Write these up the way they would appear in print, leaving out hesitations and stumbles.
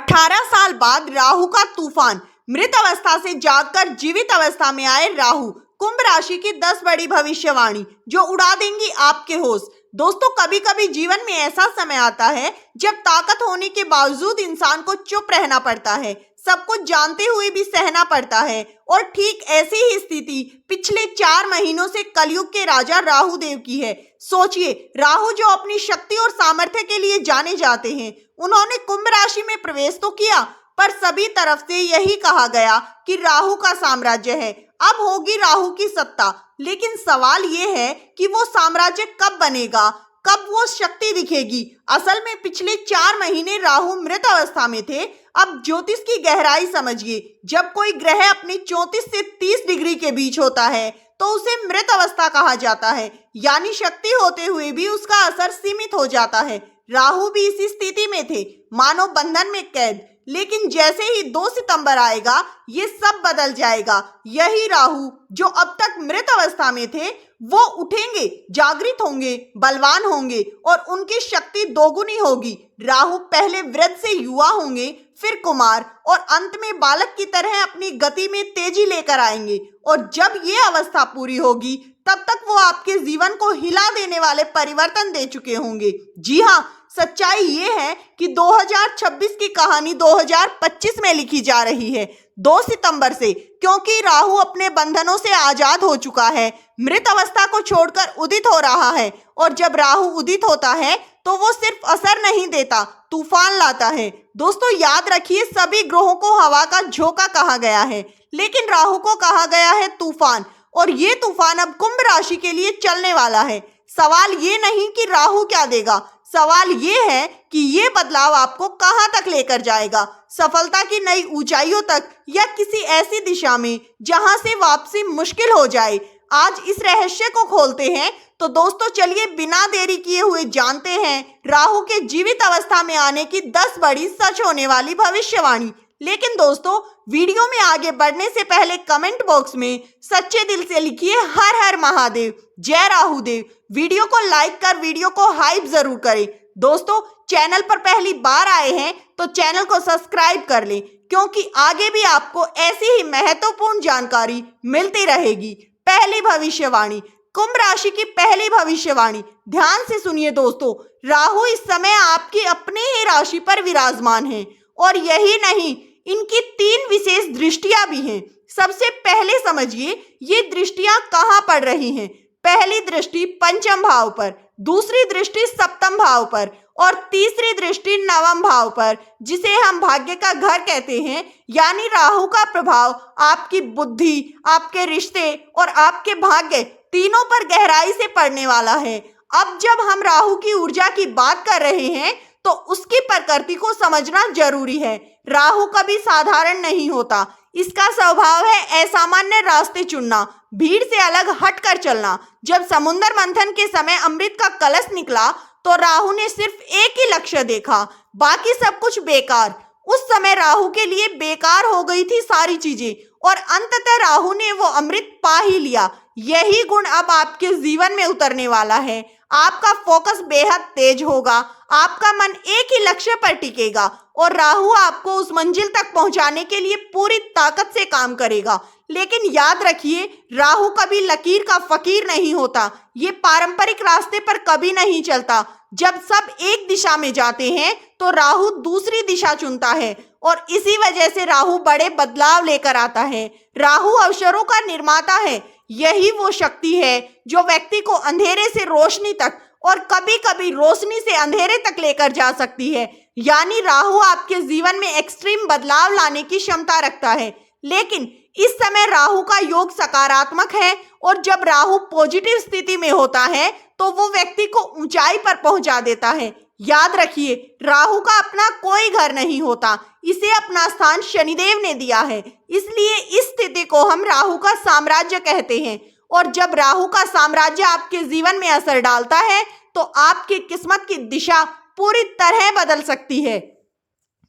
18 साल बाद राहु का तूफान। मृत अवस्था से जागकर जीवित अवस्था में आए राहु। कुंभ राशि की 10 बड़ी भविष्यवाणी जो उड़ा देंगी आपके होश। दोस्तों, कभी कभी जीवन में ऐसा समय आता है जब ताकत होने के बावजूद इंसान को चुप रहना पड़ता है, सब कुछ जानते हुए भी सहना पड़ता है। और ठीक ऐसी ही स्थिति पिछले 4 महीनों से कलयुग के राजा राहु देव की है। सोचिए, राहु जो अपनी शक्ति और सामर्थ्य के लिए जाने जाते हैं, उन्होंने कुंभ राशि में प्रवेश तो किया, पर सभी तरफ से यही कहा गया कि राहु का साम्राज्य है, अब होगी राहु की सत्ता। लेकिन सवाल ये है कि वो साम्राज्य कब बनेगा, कब वो शक्ति दिखेगी। असल में पिछले 4 महीने राहु मृत अवस्था में थे। अब ज्योतिष की गहराई समझिए, जब कोई ग्रह अपनी 34 से 30 डिग्री के बीच होता है तो उसे मृत अवस्था कहा जाता है, यानी शक्ति होते हुए भी उसका असर सीमित हो जाता है। राहु भी इसी स्थिति में थे, मानो बंधन में कैद। लेकिन जैसे ही 2 सितंबर आएगा, ये सब बदल जाएगा। यही राहु जो अब तक मृत अवस्था में थे, वो उठेंगे, जागृत होंगे, बलवान होंगे और उनकी शक्ति दोगुनी होगी। राहु पहले वृद्ध से युवा होंगे, फिर कुमार और अंत में बालक की तरह अपनी गति में तेजी लेकर आएंगे। और जब ये अवस्था पूरी होगी, तब तक वो आपके जीवन को हिला देने वाले परिवर्तन दे चुके होंगे। जी हाँ, सच्चाई ये है कि 2026 की कहानी 2025 में लिखी जा रही है, 2 सितंबर से, क्योंकि राहु अपने बंधनों से आजाद हो चुका है, मृत अवस्था को छोड़कर उदित हो रहा है। और जब राहु उदित होता है तो वो सिर्फ असर नहीं देता, तूफान लाता है। दोस्तों, याद रखिए, सभी ग्रहों को हवा का झोंका कहा गया है, लेकिन राहु को कहा गया है तूफान। और ये तूफान अब कुंभ राशि के लिए चलने वाला है। सवाल ये नहीं कि राहु क्या देगा, सवाल ये है कि ये बदलाव आपको कहां तक लेकर जाएगा, सफलता की नई ऊंचाइयों तक या किसी ऐसी दिशा में जहां से वापसी मुश्किल हो जाए। आज इस रहस्य को खोलते हैं। तो दोस्तों, चलिए बिना देरी किए हुए जानते हैं राहु के जीवित अवस्था में आने की 10 बड़ी सच होने वाली भविष्यवाणी। लेकिन दोस्तों, वीडियो में आगे बढ़ने से पहले कमेंट बॉक्स में सच्चे दिल से लिखिए हर हर महादेव, जय राहु देव। वीडियो को लाइक कर वीडियो को हाइप जरूर करें। दोस्तों, चैनल पर पहली बार आए हैं तो चैनल को सब्सक्राइब कर लें, क्योंकि आगे भी आपको ऐसी ही महत्वपूर्ण जानकारी मिलती रहेगी। पहली भविष्यवाणी, कुंभ राशि की पहली भविष्यवाणी। ध्यान से सुनिए दोस्तों, राहु इस समय आपकी अपनी ही राशि पर विराजमान है। और यही नहीं, इनकी 3 विशेष दृष्टियां भी हैं। सबसे पहले समझिए ये दृष्टियां कहां पड़ रही हैं। पहली दृष्टि पंचम भाव पर, दूसरी दृष्टि सप्तम भाव पर और तीसरी दृष्टि नवम भाव पर, जिसे हम भाग्य का घर कहते हैं। यानी राहु का प्रभाव आपकी बुद्धि, आपके रिश्ते और आपके भाग्य तीनों पर गहराई से पड़ने वाला है। अब जब हम राहु की ऊर्जा की बात कर रहे हैं तो उसकी प्रकृति को समझना जरूरी है। राहु कभी साधारण नहीं होता, इसका स्वभाव है असामान्य रास्ते चुनना, भीड़ से अलग हटकर चलना। जब समुद्र मंथन के समय अमृत का कलश निकला तो राहु ने सिर्फ एक ही लक्ष्य देखा, बाकी सब कुछ बेकार। उस समय राहु के लिए बेकार हो गई थी सारी चीजें और अंततः राहु ने वो अमृत पा ही लिया। यही गुण अब आपके जीवन में उतरने वाला है। आपका फोकस बेहद तेज होगा, आपका मन एक ही लक्ष्य पर टिकेगा और राहु आपको उस मंजिल तक पहुंचाने के लिए पूरी ताकत से काम करेगा। लेकिन याद रखिए, राहु कभी लकीर का फकीर नहीं होता, ये पारंपरिक रास्ते पर कभी नहीं चलता। जब सब एक दिशा में जाते हैं तो राहु दूसरी दिशा चुनता है और इसी वजह से राहु बड़े बदलाव लेकर आता है। राहु अवसरों का निर्माता है। यही वो शक्ति है जो व्यक्ति को अंधेरे से रोशनी तक और कभी कभी रोशनी से अंधेरे तक लेकर जा सकती है। यानी राहु आपके जीवन में एक्सट्रीम बदलाव लाने की क्षमता रखता है। लेकिन इस समय राहु का योग सकारात्मक है और जब राहु पॉजिटिव स्थिति में होता है तो वो व्यक्ति को ऊंचाई पर पहुंचा देता है। याद रखिए, राहु का अपना कोई घर नहीं होता, इसे अपना स्थान शनिदेव ने दिया है। इसलिए इस स्थिति को हम राहु का साम्राज्य कहते हैं। और जब राहु का साम्राज्य आपके जीवन में असर डालता है तो आपकी किस्मत की दिशा पूरी तरह बदल सकती है।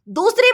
दूसरी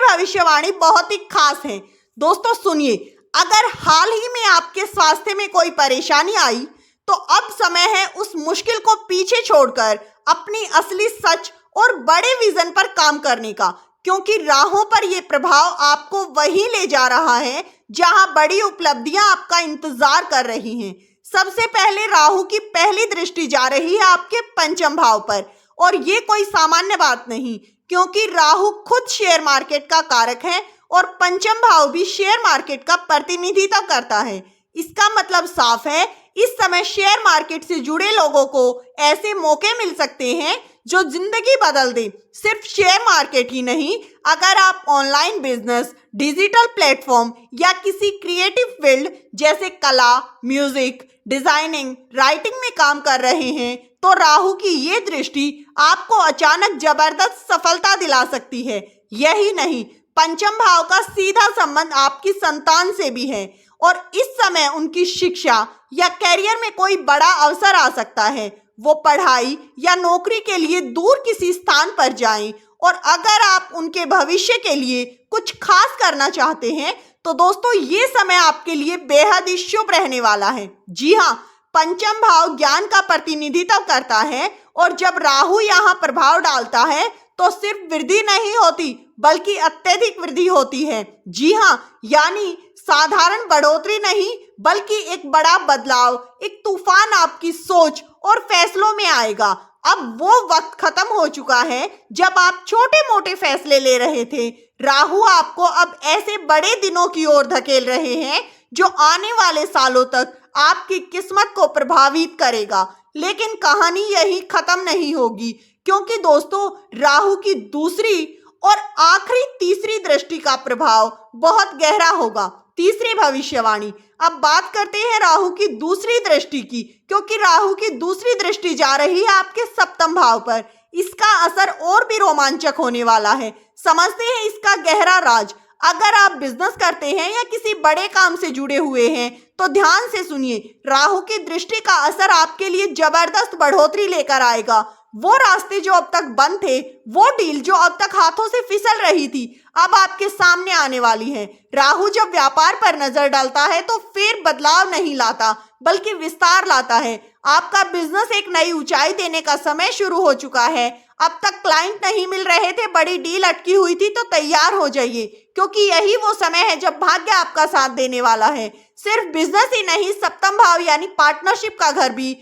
भविष्यवाणी बहुत ही खास है। दोस्तों सुनिए, अगर हाल ही में आपके स्वास्थ्य में कोई परेशानी आई तो अब समय है उस मुश्किल को पीछे छोड़कर अपनी असली सच और बड़े विजन पर काम करने का, क्योंकि राहों पर यह प्रभाव आपको वहीं ले जा रहा है जहां बड़ी उपलब्धियां आपका इंतजार कर रही हैं। सबसे पहले राहु की पहली दृष्टि जा रही है आपके पंचम भाव पर, और ये कोई सामान्य बात नहीं, क्योंकि राहु खुद शेयर मार्केट का कारक है और पंचम भाव भी शेयर मार्केट का प्रतिनिधित्व करता है। इसका मतलब साफ है, इस समय शेयर मार्केट से जुड़े लोगों को ऐसे मौके मिल सकते हैं जो जिंदगी बदल दे। सिर्फ शेयर मार्केट ही नहीं, अगर आप ऑनलाइन बिजनेस, डिजिटल प्लेटफॉर्म या किसी क्रिएटिव फील्ड जैसे कला, म्यूजिक, डिजाइनिंग, राइटिंग में काम कर रहे हैं तो राहु की ये दृष्टि आपको अचानक जबरदस्त सफलता दिला सकती है। यही नहीं, पंचम भाव का सीधा संबंध आपकी संतान से भी है और इस समय उनकी शिक्षा या करियर में कोई बड़ा अवसर आ सकता है। वो पढ़ाई या नौकरी के लिए दूर किसी स्थान पर जाएं, और अगर आप उनके भविष्य के लिए कुछ खास करना चाहते हैं तो दोस्तों ये समय आपके लिए बेहद ही शुभ रहने वाला है। जी हाँ, पंचम भाव ज्ञान का प्रतिनिधित्व करता है और जब राहु यहाँ प्रभाव डालता है तो सिर्फ वृद्धि नहीं होती बल्कि अत्यधिक वृद्धि होती है। जी हाँ, यानी साधारण बढ़ोतरी नहीं बल्कि एक बड़ा बदलाव, एक तूफान आपकी सोच और फैसलों में आएगा। अब वो वक्त खत्म हो चुका है जब आप छोटे मोटे फैसले ले रहे थे। राहु आपको अब ऐसे बड़े दिनों की ओर धकेल रहे हैं जो आने वाले सालों तक आपकी किस्मत को प्रभावित करेगा। लेकिन कहानी यही खत्म नहीं होगी, क्योंकि दोस्तों राहु की दूसरी और आखिरी तीसरी दृष्टि का प्रभाव बहुत गहरा होगा। तीसरी भविष्यवाणी। अब बात करते हैं राहु की दूसरी दृष्टि की, क्योंकि राहु की दूसरी दृष्टि जा रही है आपके सप्तम भाव पर। इसका असर और भी रोमांचक होने वाला है। समझते हैं इसका गहरा राज। अगर आप बिजनेस करते हैं या किसी बड़े काम से जुड़े हुए हैं तो ध्यान से सुनिए, राहु की दृष्टि का असर आपके लिए जबरदस्त बढ़ोतरी लेकर आएगा। वो रास्ते जो अब तक बंद थे, वो डील जो अब तक हाथों से फिसल रही थी, अब आपके सामने आने वाली है। राहु जब व्यापार पर नजर डालता है तो फिर बदलाव नहीं लाता बल्कि विस्तार लाता है। आपका बिजनेस एक नई ऊंचाई देने का समय शुरू हो चुका है। अब तक क्लाइंट नहीं मिल रहे थे, बड़ी डील अटकी हुई थी, तो तैयार हो जाइए, क्योंकि यही वो समय है जब भाग्य आपका साथ देने वाला है। सिर्फ बिजनेस ही नहीं, सप्तम भाव यानी पार्टनरशिप का घर भी,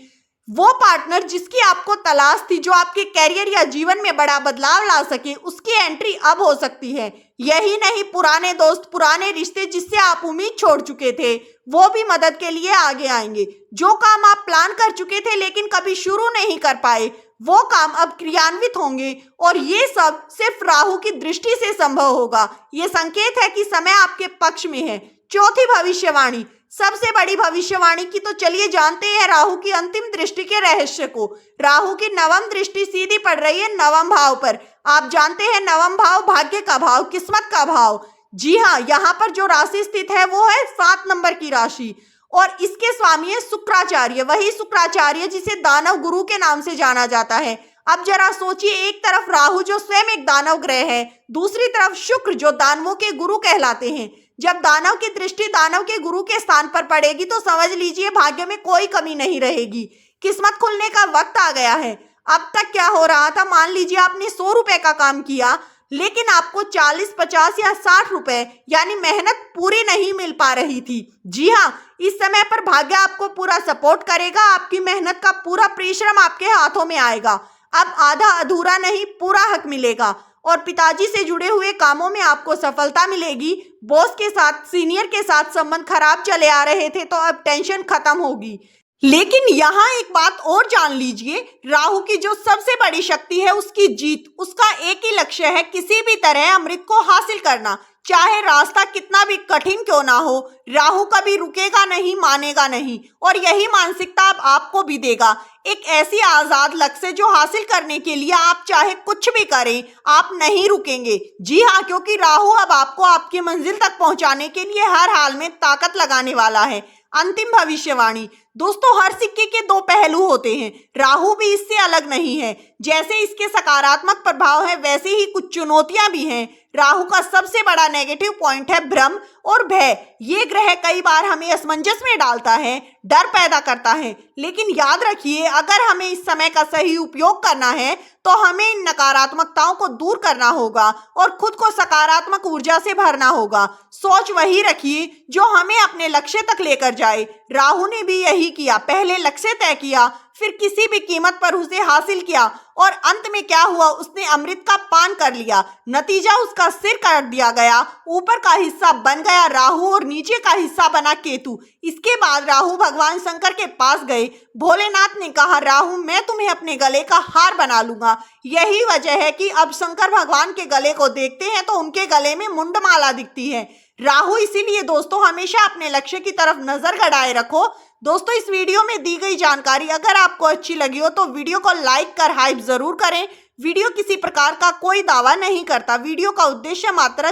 वो पार्टनर जिसकी आपको तलाश थी, जो आपके कैरियर या जीवन में बड़ा बदलाव ला सके, उसकी एंट्री अब हो सकती है। यही नहीं, पुराने दोस्त, पुराने रिश्ते जिससे आप उम्मीद छोड़ चुके थे, वो भी मदद के लिए आगे आएंगे। जो काम आप प्लान कर चुके थे लेकिन कभी शुरू नहीं कर पाए, वो काम अब क्रियान्वित होंगे, और ये सब सिर्फ राहु की दृष्टि से संभव होगा। ये संकेत है कि समय आपके पक्ष में है। चौथी भविष्यवाणी, सबसे बड़ी भविष्यवाणी की तो चलिए जानते हैं राहु की अंतिम दृष्टि के रहस्य को। राहु की नवम दृष्टि सीधी पड़ रही है नवम भाव पर। आप जानते हैं नवम भाव भाग्य का भाव, किस्मत का भाव। जी हाँ, यहाँ पर जो राशि स्थित है वो है 7 नंबर की राशि, और इसके स्वामी है शुक्राचार्य, वही शुक्राचार्य जिसे दानव गुरु के नाम से जाना जाता है। अब जरा सोचिए, एक तरफ राहु जो स्वयं एक दानव ग्रह है, दूसरी तरफ शुक्र जो दानवों के गुरु कहलाते हैं। जब दानव की दृष्टि दानव के गुरु के स्थान पर पड़ेगी तो समझ लीजिए भाग्य में कोई कमी नहीं रहेगी। किस्मत खुलने का वक्त आ गया है। अब तक क्या हो रहा था, मान लीजिए आपने 100 रुपए का काम किया, लेकिन आपको 40, 50 या 60 रुपए यानी मेहनत पूरी नहीं मिल पा रही थी। जी हाँ, इस समय पर भाग्य आपको पूरा सपोर्ट करेगा। आपकी मेहनत का पूरा परिश्रम आपके हाथों में आएगा। अब आधा अधूरा नहीं, पूरा हक मिलेगा, और पिताजी से जुड़े हुए कामों में आपको सफलता मिलेगी। बॉस के साथ, सीनियर के साथ संबंध खराब चले आ रहे थे तो अब टेंशन खत्म होगी। लेकिन यहाँ एक बात और जान लीजिए, राहु की जो सबसे बड़ी शक्ति है उसकी जीत। उसका एक ही लक्ष्य है, किसी भी तरह अमृत को हासिल करना, चाहे रास्ता कितना भी कठिन क्यों ना हो। राहु कभी रुकेगा नहीं, मानेगा नहीं, और यही मानसिकता अब आपको भी देगा। एक ऐसी आजाद लक्ष्य जो हासिल करने के लिए आप चाहे कुछ भी करें, आप नहीं रुकेंगे। जी हाँ, क्योंकि राहु अब आपको आपकी मंजिल तक पहुंचाने के लिए हर हाल में ताकत लगाने वाला है। अंतिम भविष्यवाणी, दोस्तों हर सिक्के के दो पहलू होते हैं, राहु भी इससे अलग नहीं है। जैसे इसके सकारात्मक प्रभाव है वैसे ही कुछ चुनौतियां भी हैं। राहु का सबसे बड़ा नेगेटिव पॉइंट है भ्रम और भय। ये ग्रह कई बार हमें असमंजस में डालता है, डर पैदा करता है। लेकिन याद रखिए, अगर हमें इस समय का सही उपयोग करना है तो हमें इन नकारात्मकताओं को दूर करना होगा और खुद को सकारात्मक ऊर्जा से भरना होगा। सोच वही रखिए जो हमें अपने लक्ष्य तक लेकर जाए। राहु ने भी यही किया, पहले लक्ष्य तय किया, फिर किसी भी कीमत पर उसे हासिल किया और अंत में क्या हुआ, उसने अमृत का पान कर लिया। नतीजा उसका सिर काट दिया गया, ऊपर का हिस्सा बन गया राहु और नीचे का हिस्सा बना केतु। इसके बाद राहु भगवान शंकर के पास गए। भोलेनाथ ने कहा, राहु मैं तुम्हें अपने गले का हार बना लूंगा। यही वजह है कि अब शंकर भगवान के गले को देखते हैं तो उनके गले में मुंडमाला दिखती है। राहु इसीलिए दोस्तों हमेशा अपने लक्ष्य की तरफ नजर गड़ाए रखो। दोस्तों इस वीडियो में दी गई जानकारी अगर आपको अच्छी लगी हो तो वीडियो को लाइक कर हाइप जरूर करें। वीडियो किसी प्रकार का कोई दावा नहीं करता, वीडियो का उद्देश्य मात्र